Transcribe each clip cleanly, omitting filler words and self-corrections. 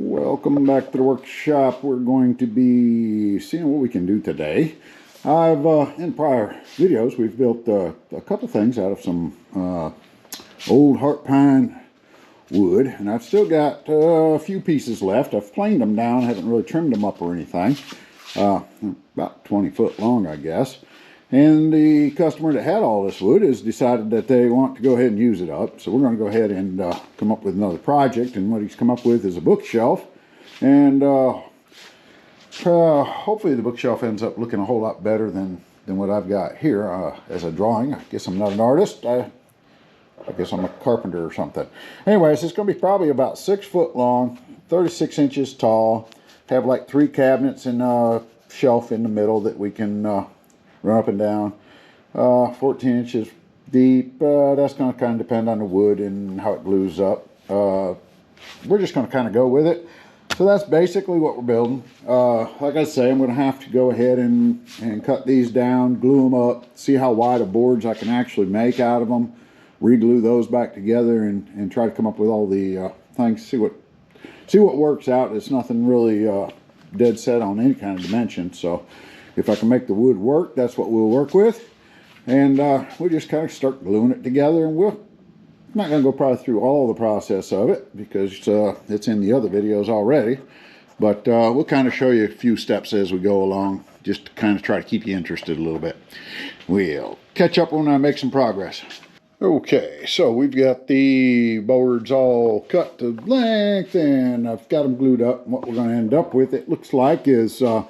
Welcome back to the workshop. We're going to be seeing what we can do today. In prior videos, we've built a couple things out of some old heart pine wood, and I've still got a few pieces left. I've planed them down, haven't really trimmed them up or anything. About 20 foot long, I guess. And the customer that had all this wood has decided that they want to go ahead and use it up. So we're going to go ahead and come up with another project. And what he's come up with is a bookshelf. And hopefully the bookshelf ends up looking a whole lot better than what I've got here as a drawing. I guess I'm not an artist. I guess I'm a carpenter or something. Anyways, it's going to be probably about 6 foot long, 36 inches tall. Have like 3 cabinets and a shelf in the middle that we can run up and down. 14 inches deep. That's going to kind of depend on the wood and how it glues up. We're just going to kind of go with it. So that's basically what we're building. Like I say, I'm going to have to go ahead and cut these down, glue them up, see how wide of boards I can actually make out of them, re-glue those back together, and try to come up with all the things, see what works out. It's nothing really dead set on any kind of dimension. So if I can make the wood work, that's what we'll work with. And we'll just kind of start gluing it together. And I'm not going to go probably through all the process of it because it's in the other videos already. But we'll kind of show you a few steps as we go along, just to kind of try to keep you interested a little bit. We'll catch up when I make some progress. Okay, so we've got the boards all cut to length, and I've got them glued up. And what we're going to end up with, it looks like, is we're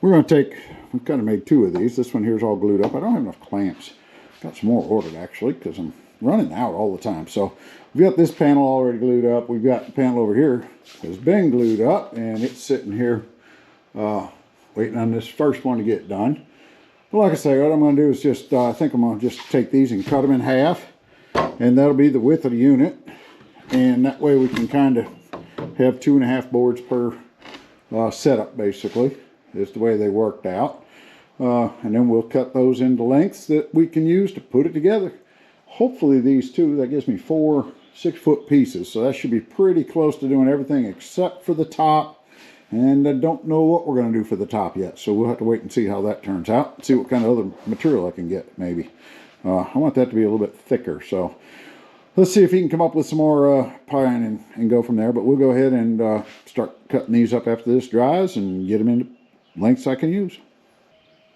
going to take, we've kind of made 2 of these. This one here is all glued up. I don't have enough clamps. Got some more ordered, actually, because I'm running out all the time. So we've got this panel already glued up. We've got the panel over here has been glued up, and it's sitting here waiting on this first one to get done. But like I say, what I'm going to do is just, I think I'm going to just take these and cut them in half. And that'll be the width of the unit. And that way we can kind of have 2.5 boards per setup, basically. Is the way they worked out. And then we'll cut those into lengths that we can use to put it together. Hopefully these 2, that gives me 4 6-foot pieces. So that should be pretty close to doing everything except for the top. And I don't know what we're going to do for the top yet. So we'll have to wait and see how that turns out. See what kind of other material I can get, maybe. I want that to be a little bit thicker. So let's see if he can come up with some more pine and go from there. But we'll go ahead and start cutting these up after this dries and get them into lengths I can use.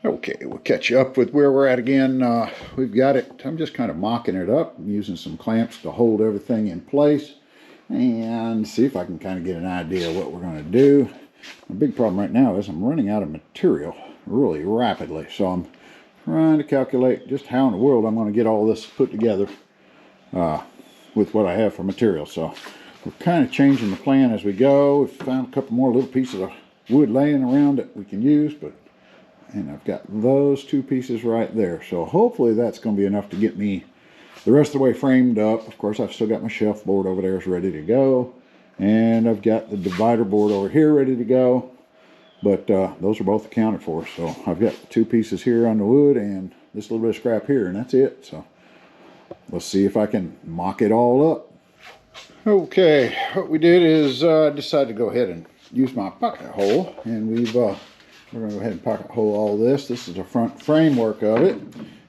Okay, we'll catch you up with where we're at again. We've got it. I'm just kind of mocking it up. I'm using some clamps to hold everything in place and see if I can kind of get an idea of what we're going to do. My big problem right now is I'm running out of material really rapidly. So I'm trying to calculate just how in the world I'm going to get all this put together with what I have for material. So we're kind of changing the plan as we go. We've found a couple more little pieces of wood laying around that we can use, and I've got those 2 pieces right there. So hopefully that's going to be enough to get me the rest of the way framed up. Of course, I've still got my shelf board over there is ready to go. And I've got the divider board over here ready to go. But those are both accounted for. So I've got 2 pieces here on the wood and this little bit of scrap here, and that's it. So let's see if I can mock it all up. Okay, what we did is decided to go ahead and use my pocket hole. And we're going to go ahead and pocket hole all this. This is the front framework of it.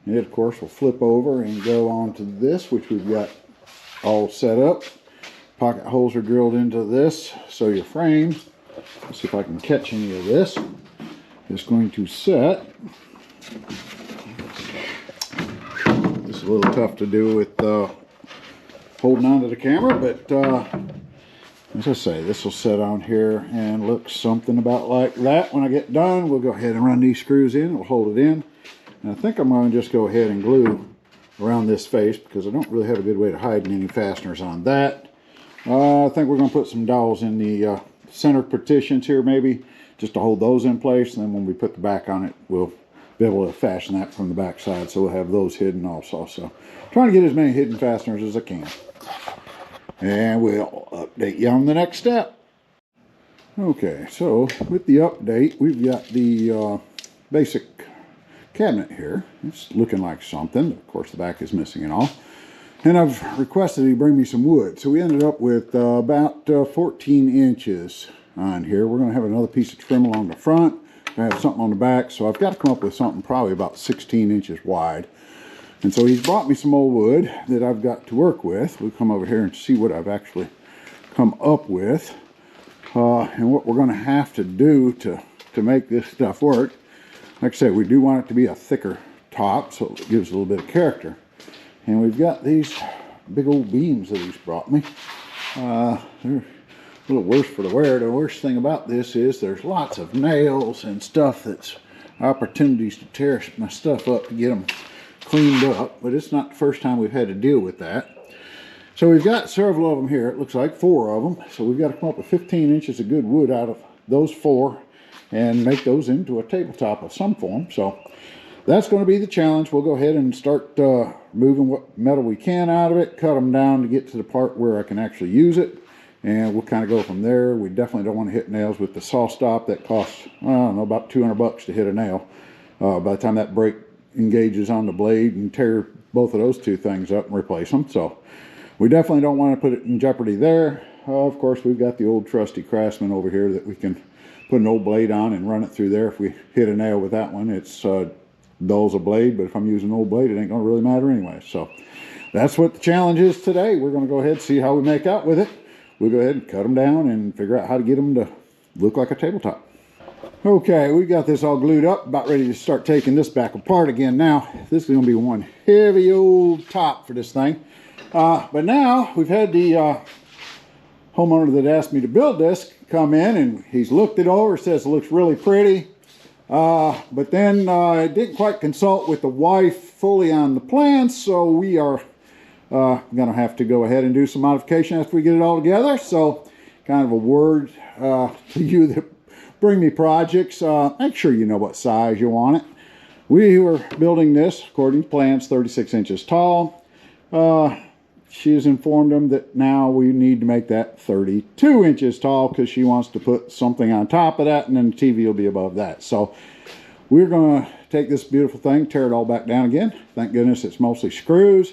And it, of course, will flip over and go onto this, which we've got all set up. Pocket holes are drilled into this, so your frame, let's see if I can catch any of this, is going to set. This is a little tough to do with holding onto the camera, but as I say, this will set on here and look something about like that. When I get done, we'll go ahead and run these screws in. We'll hold it in. And I think I'm going to just go ahead and glue around this face because I don't really have a good way to hide any fasteners on that. I think we're going to put some dowels in the center partitions here maybe, just to hold those in place. And then when we put the back on it, we'll be able to fashion that from the back side. So we'll have those hidden also. So trying to get as many hidden fasteners as I can. And we'll update you on the next step. Okay, so with the update, we've got the basic cabinet here. It's looking like something. Of course, the back is missing and all. And I've requested he bring me some wood. So we ended up with about 14 inches on here. We're going to have another piece of trim along the front. I have something on the back. So I've got to come up with something probably about 16 inches wide. And so he's brought me some old wood that I've got to work with. We'll come over here and see what I've actually come up with. And what we're going to have to do to make this stuff work. Like I said, we do want it to be a thicker top, so it gives a little bit of character. And we've got these big old beams that he's brought me. They're a little worse for the wear. The worst thing about this is there's lots of nails and stuff that's opportunities to tear my stuff up to get them cleaned up. But it's not the first time we've had to deal with that. So we've got several of them here. It looks like 4 of them. So we've got to come up with 15 inches of good wood out of those 4 and make those into a tabletop of some form. So that's going to be the challenge. We'll go ahead and start moving what metal we can out of it, cut them down to get to the part where I can actually use it, and we'll kind of go from there. We definitely don't want to hit nails with the saw stop. That costs, I don't know, about 200 bucks to hit a nail. By the time that brake engages on the blade and tear both of those 2 things up and replace them. So we definitely don't want to put it in jeopardy there. Of course, we've got the old trusty Craftsman over here that we can put an old blade on and run it through there. If we hit a nail with that one, it's dull as a blade, but if I'm using an old blade, it ain't gonna really matter anyway. So that's what the challenge is today. We're gonna go ahead and see how we make out with it. We'll go ahead and cut them down and figure out how to get them to look like a tabletop. Okay, we got this all glued up, about ready to start taking this back apart again now. This is gonna be one heavy old top for this thing. But now we've had the homeowner that asked me to build this come in, and he's looked it over, says it looks really pretty. But then I didn't quite consult with the wife fully on the plans, so we are gonna have to go ahead and do some modification after we get it all together. So kind of a word to you that bring me projects, make sure you know what size you want it. We were building this according to plans, 36 inches tall. She has informed them that now we need to make that 32 inches tall because she wants to put something on top of that, and then the TV will be above that. So we're going to take this beautiful thing, tear it all back down again. Thank goodness it's mostly screws.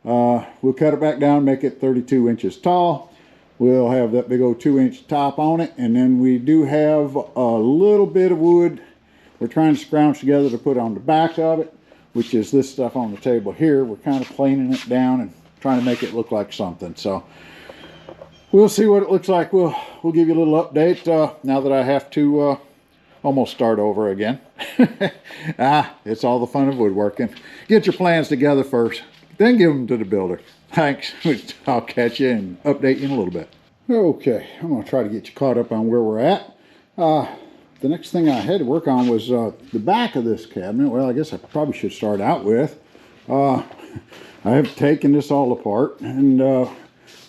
We'll cut it back down, make it 32 inches tall. We'll have that big old 2-inch top on it, and then we do have a little bit of wood we're trying to scrounge together to put on the back of it, which is this stuff on the table here. We're kind of planing it down and trying to make it look like something. So we'll see what it looks like. We'll give you a little update now that I have to almost start over again. It's all the fun of woodworking. Get your plans together first, then give them to the builder. Thanks. I'll catch you and update you in a little bit. Okay, I'm going to try to get you caught up on where we're at. The next thing I had to work on was the back of this cabinet. Well, I guess I probably should start out with I have taken this all apart and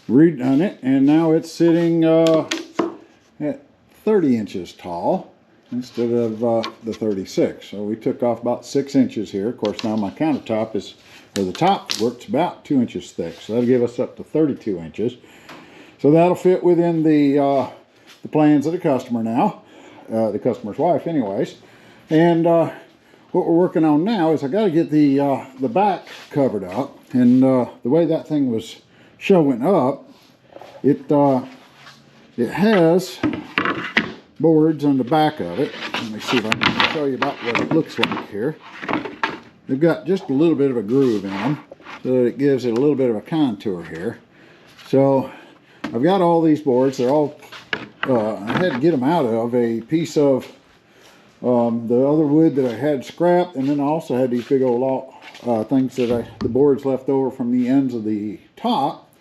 redone it, and now it's sitting at 30 inches tall instead of the 36. So we took off about 6 inches here. Of course, now my countertop is, or the top works about 2 inches thick, so that'll give us up to 32 inches. So that'll fit within the plans of the customer now, the customer's wife anyways. And what we're working on now is I got to get the back covered up, and the way that thing was showing up, it has boards on the back of it. Let me see if I can show you about what it looks like here. They've got just a little bit of a groove in them, so that it gives it a little bit of a contour here. So I've got all these boards. They're all I had to get them out of a piece of the other wood that I had scrapped, and then I also had these big old things that the boards left over from the ends of the top,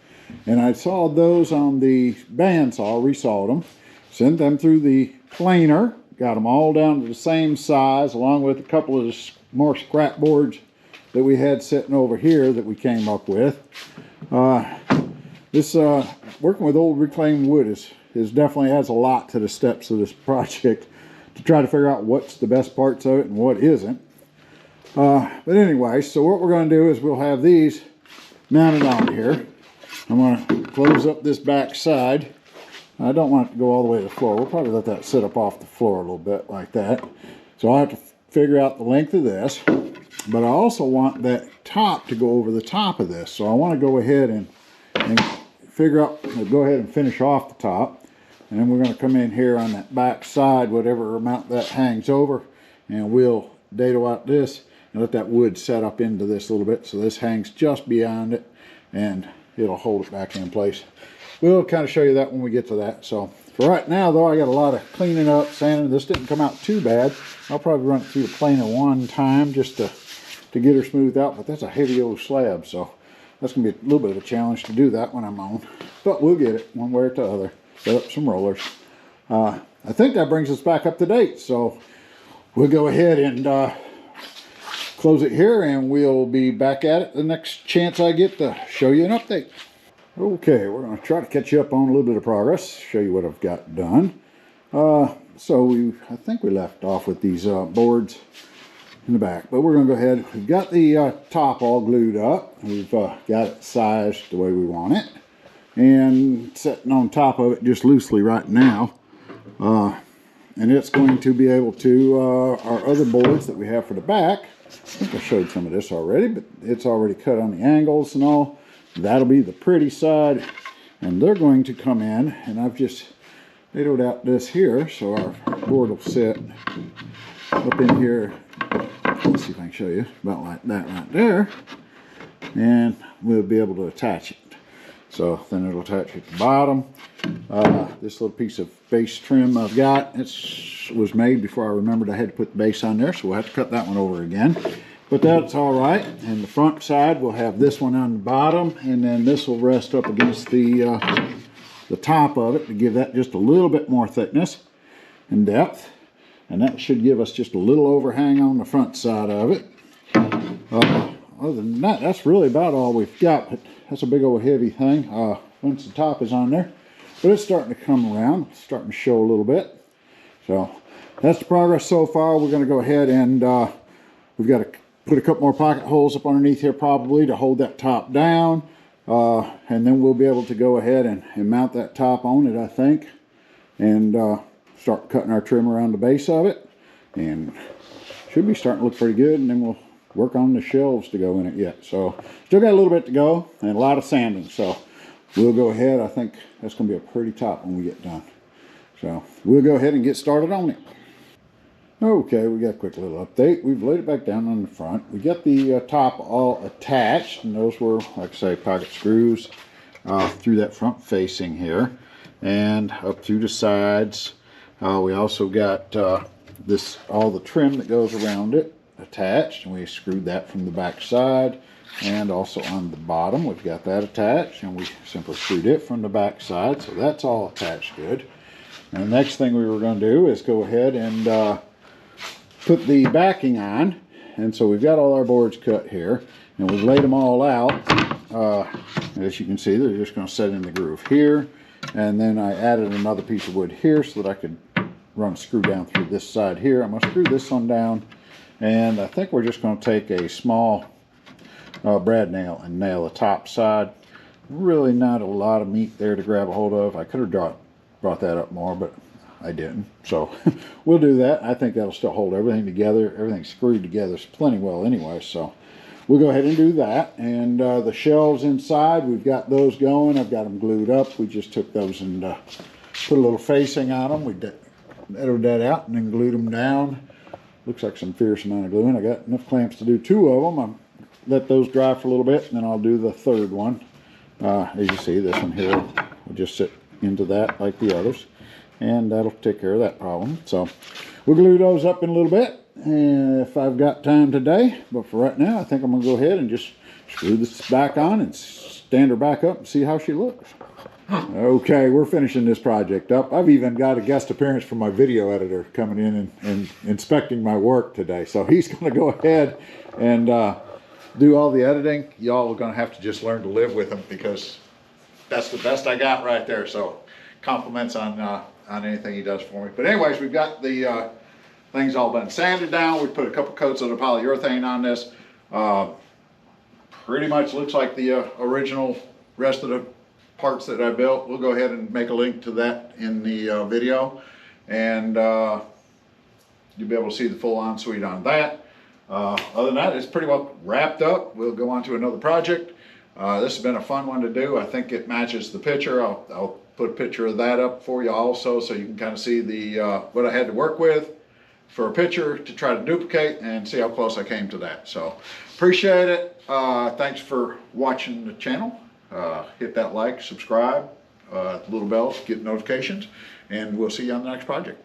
and I sawed those on the bandsaw, resawed them, sent them through the planer, got them all down to the same size, along with a couple of more scrap boards that we had sitting over here that we came up with. This working with old reclaimed wood is definitely adds a lot to the steps of this project, to try to figure out what's the best parts of it and what isn't. But anyway, so what we're going to do is we'll have these mounted on here. I'm going to close up this back side. I don't want it to go all the way to the floor. We'll probably let that sit up off the floor a little bit like that. So I'll have to figure out the length of this, but I also want that top to go over the top of this. So I want to go ahead and figure out, go ahead and finish off the top. And then we're going to come in here on that back side, whatever amount that hangs over, and we'll dado out this and let that wood set up into this a little bit so this hangs just beyond it and it'll hold it back in place. We'll kind of show you that when we get to that. So for right now though, I got a lot of cleaning up, sanding. This didn't come out too bad. I'll probably run it through the planer one time just to get her smoothed out, but that's a heavy old slab, so that's going to be a little bit of a challenge to do that when I'm on. But we'll get it one way or the other. Set up some rollers. I think that brings us back up to date, so we'll go ahead and close it here, and we'll be back at it the next chance I get to show you an update. Okay, we're going to try to catch you up on a little bit of progress, show you what I've got done. So I think we left off with these boards in the back, but we're going to go ahead. We've got the top all glued up. We've got it sized the way we want it, and sitting on top of it just loosely right now. And it's going to be able to, our other boards that we have for the back, I think I showed some of this already, but it's already cut on the angles and all. That'll be the pretty side, and they're going to come in, and I've just dadoed out this here, so our board will sit up in here. Let's see if I can show you, about like that right there, and we'll be able to attach it. So then it'll attach at the bottom. This little piece of base trim I've got, it was made before I remembered I had to put the base on there, so we'll have to cut that one over again. But that's all right. And the front side, we'll have this one on the bottom, and then this will rest up against the top of it to give that just a little bit more thickness and depth. And that should give us just a little overhang on the front side of it. Other than that, that's really about all we've got. But that's a big old heavy thing once the top is on there. But it's starting to come around, it's starting to show a little bit. So that's the progress so far. We're going to go ahead and we've got to put a couple more pocket holes up underneath here probably to hold that top down. And then we'll be able to go ahead and mount that top on it, I think. And start cutting our trim around the base of it. And should be starting to look pretty good. And then we'll work on the shelves to go in it yet. So still got a little bit to go and a lot of sanding. So we'll go ahead. I think that's going to be a pretty top when we get done. So we'll go ahead and get started on it. Okay, we got a quick little update. We've laid it back down on the front. We got the top all attached, and those were, like I say, pocket screws through that front facing here and up through the sides. We also got all the trim that goes around it attached, and we screwed that from the back side, and also on the bottom we've got that attached, and we simply screwed it from the back side, so that's all attached good. And the next thing we were going to do is go ahead and put the backing on, and so we've got all our boards cut here, and we've laid them all out. As you can see, they're just going to set in the groove here, and then I added another piece of wood here so that I could run a screw down through this side here. I'm going to screw this one down, and I think we're just going to take a small brad nail and nail the top side. Really not a lot of meat there to grab a hold of. I could have brought that up more, but I didn't. So we'll do that. I think that'll still hold everything together. Everything's screwed together plenty well anyway, so we'll go ahead and do that. And the shelves inside, we've got those going. I've got them glued up. We just took those and put a little facing on them. We dadoed that out and then glued them down. Looks like some fierce amount of gluing. I got enough clamps to do 2 of them. I'll let those dry for a little bit, and then I'll do the third one. As you see, this one here will just sit into that like the others, and that'll take care of that problem. So we'll glue those up in a little bit if I've got time today, but for right now I think I'm going to go ahead and just screw this back on and stand her back up and see how she looks. Okay, we're finishing this project up. I've even got a guest appearance from my video editor coming in and inspecting my work today, so he's going to go ahead and do all the editing. Y'all are going to have to just learn to live with him, because that's the best I got right there. So compliments on anything he does for me. But anyways, we've got the things all been sanded down. We put a couple coats of the polyurethane on this. Pretty much looks like the original rest of the parts that I built. We'll go ahead and make a link to that in the video. And you'll be able to see the full ensuite on that. Other than that, it's pretty well wrapped up. We'll go on to another project. This has been a fun one to do. I think it matches the picture. I'll put a picture of that up for you also, so you can kind of see the what I had to work with for a picture to try to duplicate and see how close I came to that. So appreciate it. Thanks for watching the channel. Hit that like, subscribe, little bell to get notifications, and we'll see you on the next project.